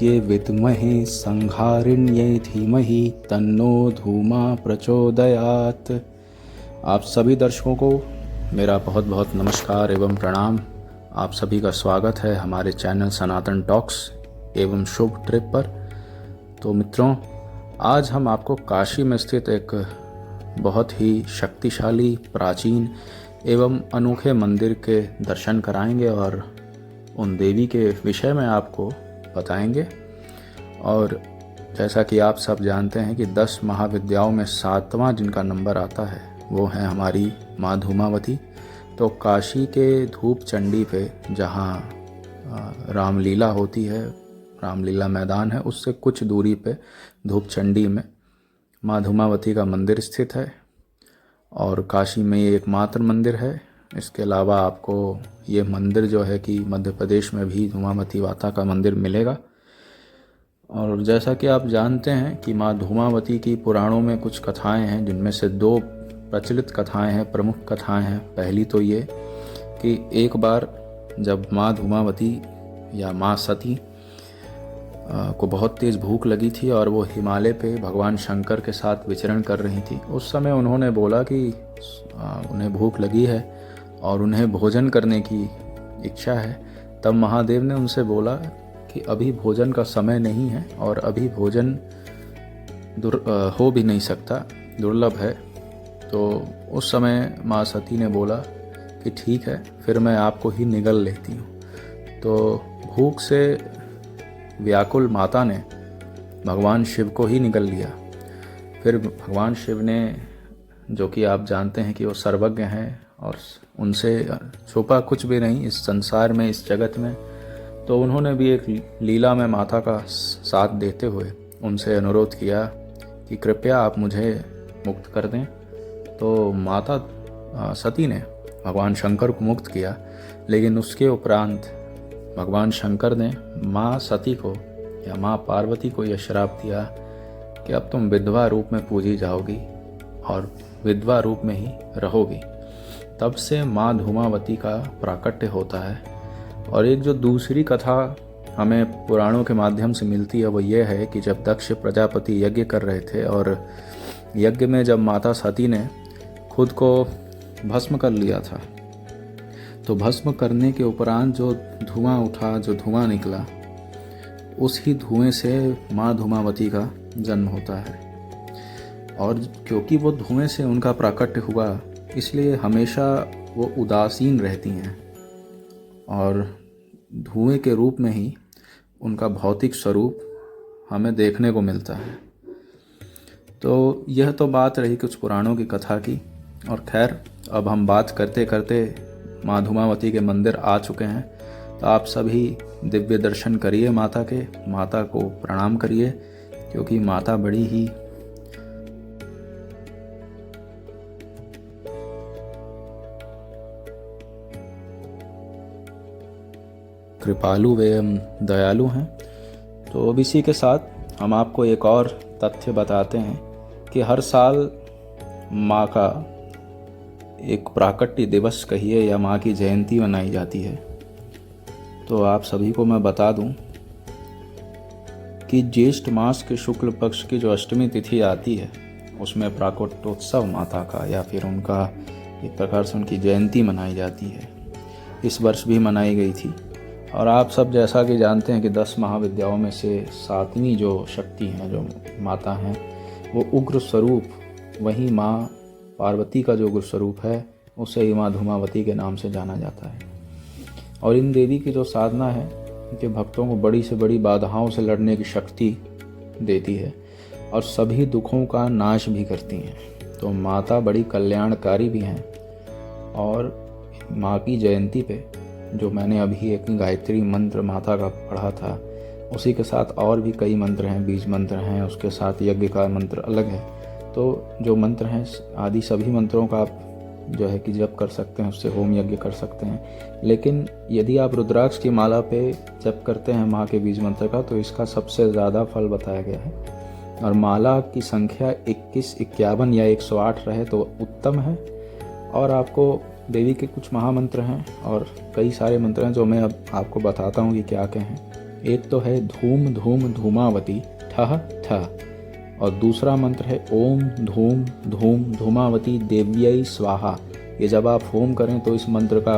कात्यायनाय विद्महे संहारिण्यै धीमहि तन्नो धूमा प्रचोदयात्। आप सभी दर्शकों को मेरा बहुत बहुत नमस्कार एवं प्रणाम। आप सभी का स्वागत है हमारे चैनल सनातन टॉक्स एवं शुभ ट्रिप पर। तो मित्रों, आज हम आपको काशी में स्थित एक बहुत ही शक्तिशाली, प्राचीन एवं अनोखे मंदिर के दर्शन कराएंगे और उन देवी के विषय में आपको बताएंगे। और जैसा कि आप सब जानते हैं कि 10 महाविद्याओं में 7वां जिनका नंबर आता है वो है हमारी माँ धूमावती। तो काशी के धूप चंडी पे जहाँ रामलीला होती है, रामलीला मैदान है, उससे कुछ दूरी पे धूप चंडी में माँ धूमावती का मंदिर स्थित है और काशी में ये एकमात्र मंदिर है। इसके अलावा आपको ये मंदिर जो है कि मध्य प्रदेश में भी धूमावती माता का मंदिर मिलेगा। और जैसा कि आप जानते हैं कि माँ धूमावती की पुराणों में कुछ कथाएं हैं, जिनमें से 2 प्रचलित कथाएं हैं, प्रमुख कथाएं हैं। पहली तो ये कि एक बार जब माँ धूमावती या माँ सती को बहुत तेज़ भूख लगी थी और वो हिमालय पे भगवान शंकर के साथ विचरण कर रही थी। उस समय उन्होंने बोला कि उन्हें भूख लगी है और उन्हें भोजन करने की इच्छा है। तब महादेव ने उनसे बोला कि अभी भोजन का समय नहीं है और अभी भोजन हो भी नहीं सकता, दुर्लभ है। तो उस समय माँ सती ने बोला कि ठीक है, फिर मैं आपको ही निगल लेती हूँ। तो भूख से व्याकुल माता ने भगवान शिव को ही निगल लिया। फिर भगवान शिव ने, जो कि आप जानते हैं कि वो सर्वज्ञ हैं और उनसे छुपा कुछ भी नहीं इस संसार में, इस जगत में, तो उन्होंने भी एक लीला में माता का साथ देते हुए उनसे अनुरोध किया कि कृपया आप मुझे मुक्त कर दें। तो माता सती ने भगवान शंकर को मुक्त किया, लेकिन उसके उपरांत भगवान शंकर ने माँ सती को या माँ पार्वती को यह श्राप दिया कि अब तुम विधवा रूप में पूजी जाओगी और विधवा रूप में ही रहोगी। तब से माँ धूमावती का प्राकट्य होता है। और एक जो दूसरी कथा हमें पुराणों के माध्यम से मिलती है वो ये है कि जब दक्ष प्रजापति यज्ञ कर रहे थे और यज्ञ में जब माता सती ने खुद को भस्म कर लिया था, तो भस्म करने के उपरांत जो धुआं उठा, जो धुआं निकला, उसी धुएं से माँ धूमावती का जन्म होता है। और क्योंकि वो धुएं से उनका प्राकट्य हुआ, इसलिए हमेशा वो उदासीन रहती हैं और धुएं के रूप में ही उनका भौतिक स्वरूप हमें देखने को मिलता है। तो यह तो बात रही कुछ पुराणों की कथा की। और खैर, अब हम बात करते करते माँ धूमावती के मंदिर आ चुके हैं। तो आप सभी दिव्य दर्शन करिए माता के, माता को प्रणाम करिए, क्योंकि माता बड़ी ही कृपालु एवं दयालु हैं। तो अब इसी के साथ हम आपको एक और तथ्य बताते हैं कि हर साल माँ का एक प्राकट्य दिवस कहिए या माँ की जयंती मनाई जाती है। तो आप सभी को मैं बता दूं कि ज्येष्ठ मास के शुक्ल पक्ष की जो अष्टमी तिथि आती है, उसमें प्राकट्योत्सव माता का या फिर उनका एक प्रकार से उनकी जयंती मनाई जाती है। इस वर्ष भी मनाई गई थी। और आप सब जैसा कि जानते हैं कि 10 महाविद्याओं में से 7वीं जो शक्ति हैं, जो माता हैं, वो उग्र स्वरूप, वही माँ पार्वती का जो उग्र स्वरूप है, उसे ही माँ धूमावती के नाम से जाना जाता है। और इन देवी की जो साधना है कि भक्तों को बड़ी से बड़ी बाधाओं से लड़ने की शक्ति देती है और सभी दुखों का नाश भी करती हैं। तो माता बड़ी कल्याणकारी भी हैं। और माँ की जयंती पे जो मैंने अभी एक गायत्री मंत्र माता का पढ़ा था, उसी के साथ और भी कई मंत्र हैं, बीज मंत्र हैं, उसके साथ यज्ञ का मंत्र अलग है। तो जो मंत्र हैं आदि सभी मंत्रों का आप जो है कि जप कर सकते हैं, उससे होम यज्ञ कर सकते हैं। लेकिन यदि आप रुद्राक्ष की माला पे जप करते हैं माँ के बीज मंत्र का, तो इसका सबसे ज़्यादा फल बताया गया है। और माला की संख्या 21, 51 या 108 रहे तो उत्तम है। और आपको देवी के कुछ महामंत्र हैं और कई सारे मंत्र हैं जो मैं अब आपको बताता हूँ कि क्या क्या हैं। एक तो है धूम धूम धूमावती ठह ठह, और दूसरा मंत्र है ओम धूम धूम धूमावती देव्यै स्वाहा। ये जब आप होम करें तो इस मंत्र का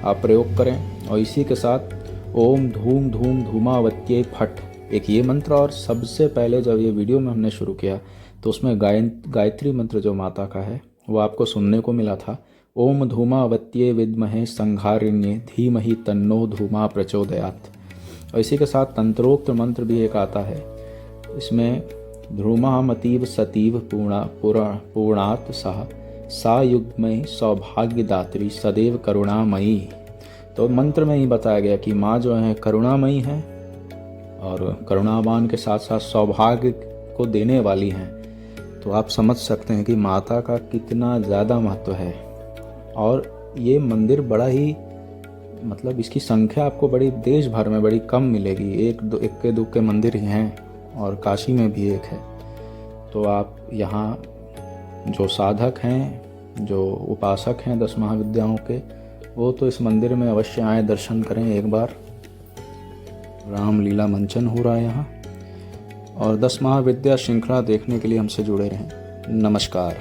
आप प्रयोग करें। और इसी के साथ ओम धूम धूम धूमावत्यै फट, एक ये मंत्र। और सबसे पहले जब ये वीडियो में हमने शुरू किया तो उसमें गायत्री मंत्र जो माता का है वो आपको सुनने को मिला था, ओम धूमावत्यै विद्महे संघारिण्ये धीमहि तन्नो धूमा प्रचोदयात्। और इसी के साथ तंत्रोक्त मंत्र भी एक आता है, इसमें ध्रुमामतीव सतीव पूर्णात् सह सा युग्मयी सौभाग्यदात्री सदैव करुणामयी। तो मंत्र में ही बताया गया कि माँ जो है करुणामयी है और करुणावान के साथ साथ सौभाग्य को देने वाली हैं। तो आप समझ सकते हैं कि माता का कितना ज़्यादा महत्व है। और ये मंदिर बड़ा ही मतलब इसकी संख्या आपको बड़ी देश भर में बड़ी कम मिलेगी, एक के दो के मंदिर ही हैं और काशी में भी एक है। तो आप यहाँ जो साधक हैं, जो उपासक हैं 10 महाविद्याओं के, वो तो इस मंदिर में अवश्य आए, दर्शन करें एक बार। रामलीला मंचन हो रहा है यहाँ। और 10 महाविद्या श्रृंखला देखने के लिए हमसे जुड़े रहें। नमस्कार।